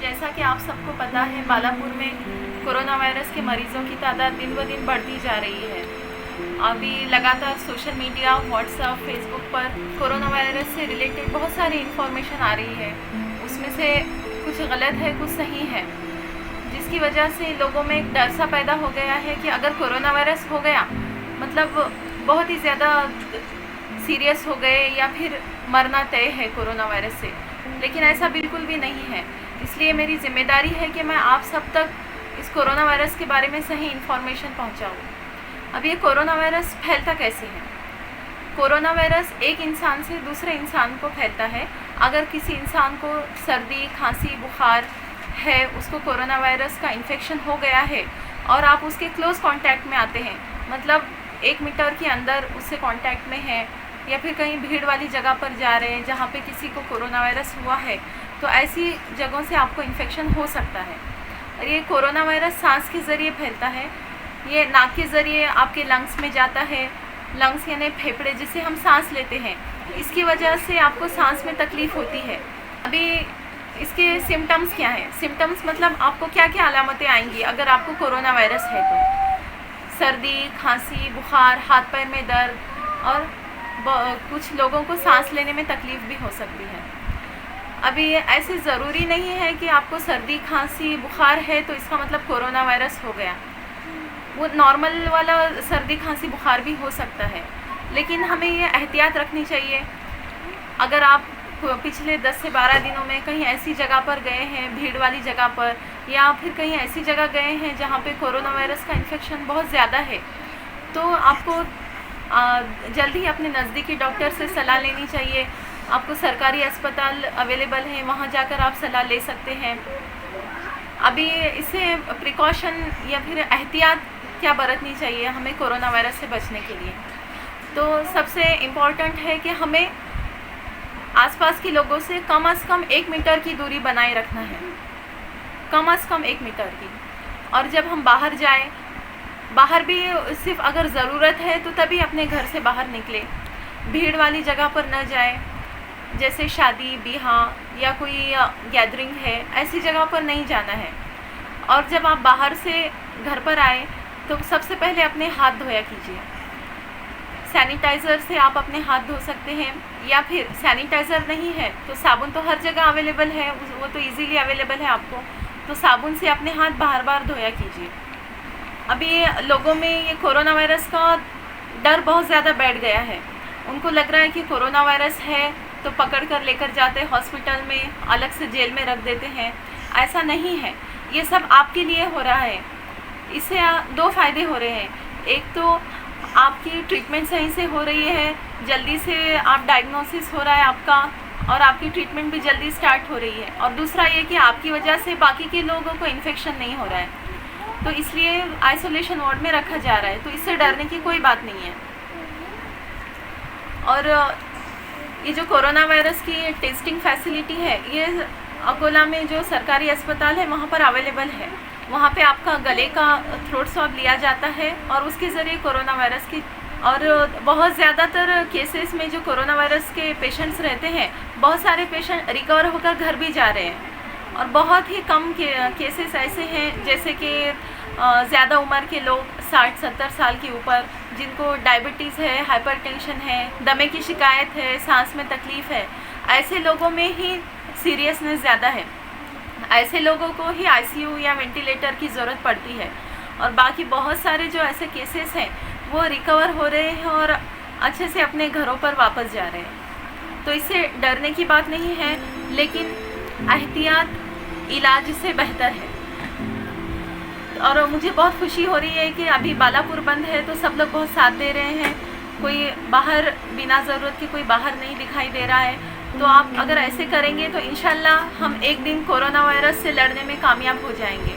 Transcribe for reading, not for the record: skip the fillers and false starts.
जैसा कि आप सबको पता है, बालापुर में कोरोना वायरस के मरीज़ों की तादाद दिन ब दिन बढ़ती जा रही है। अभी लगातार सोशल मीडिया, व्हाट्सएप, फेसबुक पर कोरोना वायरस से रिलेटेड बहुत सारी इन्फॉर्मेशन आ रही है। उसमें से कुछ गलत है, कुछ सही है, जिसकी वजह से लोगों में एक डर सा पैदा हो गया है कि अगर कोरोना वायरस हो गया मतलब बहुत ही ज़्यादा सीरियस हो गए या फिर मरना तय है कोरोना वायरस से। लेकिन ऐसा बिल्कुल भी नहीं है। इसलिए मेरी ज़िम्मेदारी है कि मैं आप सब तक इस कोरोना वायरस के बारे में सही इन्फॉर्मेशन पहुंचाऊं। अब ये कोरोना वायरस फैलता कैसे है? कोरोना वायरस एक इंसान से दूसरे इंसान को फैलता है। अगर किसी इंसान को सर्दी, खांसी, बुखार है, उसको कोरोना वायरस का इन्फेक्शन हो गया है और आप उसके क्लोज़ कांटेक्ट में आते हैं, मतलब 1 मीटर के अंदर उससे कांटेक्ट में है या फिर कहीं भीड़ वाली जगह पर जा रहे हैं जहाँ पे किसी को कोरोना वायरस हुआ है, तो ऐसी जगहों से आपको इन्फेक्शन हो सकता है। और ये कोरोना वायरस सांस के ज़रिए फैलता है। ये नाक के ज़रिए आपके लंग्स में जाता है। लंग्स यानी फेफड़े, जिससे हम सांस लेते हैं। इसकी वजह से आपको सांस में तकलीफ़ होती है। अभी इसके सिम्टम्स क्या हैं? सिम्टम्स मतलब आपको क्या क्या अलामतें आएंगी अगर आपको कोरोना वायरस है तो? सर्दी, खांसी, बुखार, हाथ पैर में दर्द और कुछ लोगों को सांस लेने में तकलीफ़ भी हो सकती है। अभी ऐसे ज़रूरी नहीं है कि आपको सर्दी, खांसी, बुखार है तो इसका मतलब कोरोना वायरस हो गया। वो नॉर्मल वाला सर्दी, खांसी, बुखार भी हो सकता है, लेकिन हमें ये एहतियात रखनी चाहिए। अगर आप पिछले 10 से 12 दिनों में कहीं ऐसी जगह पर गए हैं, भीड़ वाली जगह पर, या फिर कहीं ऐसी जगह गए हैं जहाँ पे कोरोना वायरस का इन्फेक्शन बहुत ज़्यादा है, तो आपको जल्दी ही अपने नज़दीकी डॉक्टर से सलाह लेनी चाहिए। आपको सरकारी अस्पताल अवेलेबल हैं, वहाँ जाकर आप सलाह ले सकते हैं। अभी इससे प्रिकॉशन या फिर एहतियात क्या बरतनी चाहिए हमें कोरोना वायरस से बचने के लिए? तो सबसे इम्पॉर्टेंट है कि हमें आसपास के लोगों से कम से कम 1 मीटर की दूरी बनाए रखना है, कम से कम 1 मीटर की। और जब हम बाहर जाएं, बाहर भी सिर्फ अगर ज़रूरत है तो तभी अपने घर से बाहर निकले। भीड़ वाली जगह पर न जाएं, जैसे शादी, ब्याह या कोई गैदरिंग है, ऐसी जगह पर नहीं जाना है। और जब आप बाहर से घर पर आए तो सबसे पहले अपने हाथ धोया कीजिए। सैनिटाइज़र से आप अपने हाथ धो सकते हैं, या फिर सैनिटाइज़र नहीं है तो साबुन तो हर जगह अवेलेबल है, वो तो इजीली अवेलेबल है आपको, तो साबुन से अपने हाथ बार धोया कीजिए। अभी लोगों में ये कोरोना वायरस का डर बहुत ज़्यादा बैठ गया है। उनको लग रहा है कि कोरोना वायरस है तो पकड़ कर लेकर जाते हैं हॉस्पिटल में, अलग से जेल में रख देते हैं। ऐसा नहीं है, ये सब आपके लिए हो रहा है। इससे 2 फ़ायदे हो रहे हैं। एक तो आपकी ट्रीटमेंट सही से हो रही है, जल्दी से आप डायग्नोसिस हो रहा है आपका, और आपकी ट्रीटमेंट भी जल्दी स्टार्ट हो रही है। और दूसरा ये कि आपकी वजह से बाकी के लोगों को इन्फेक्शन नहीं हो रहा है, तो इसलिए आइसोलेशन वार्ड में रखा जा रहा है। तो इससे डरने की कोई बात नहीं है। और ये जो कोरोना वायरस की टेस्टिंग फैसिलिटी है, ये अकोला में जो सरकारी अस्पताल है वहाँ पर अवेलेबल है। वहाँ पे आपका गले का थ्रोट स्वैब लिया जाता है और उसके ज़रिए कोरोना वायरस की, और बहुत ज़्यादातर केसेस में जो कोरोना वायरस के पेशेंट्स रहते हैं, बहुत सारे पेशेंट रिकवर होकर घर भी जा रहे हैं। और बहुत ही कम केसेस ऐसे हैं जैसे कि ज़्यादा उम्र के लोग, 60-70 साल के ऊपर, जिनको डायबिटीज़ है, हाइपरटेंशन है, दमे की शिकायत है, सांस में तकलीफ़ है, ऐसे लोगों में ही सीरियसनेस ज़्यादा है। ऐसे लोगों को ही आईसीयू या वेंटिलेटर की ज़रूरत पड़ती है। और बाकी बहुत सारे जो ऐसे केसेस हैं वो रिकवर हो रहे हैं और अच्छे से अपने घरों पर वापस जा रहे हैं। तो इससे डरने की बात नहीं है, लेकिन एहतियात इलाज से बेहतर है। और मुझे बहुत खुशी हो रही है कि अभी बालापुर बंद है तो सब लोग बहुत साथ दे रहे हैं। कोई बाहर बिना ज़रूरत के कोई बाहर नहीं दिखाई दे रहा है। तो आप अगर ऐसे करेंगे तो इंशाल्लाह हम एक दिन कोरोना वायरस से लड़ने में कामयाब हो जाएंगे।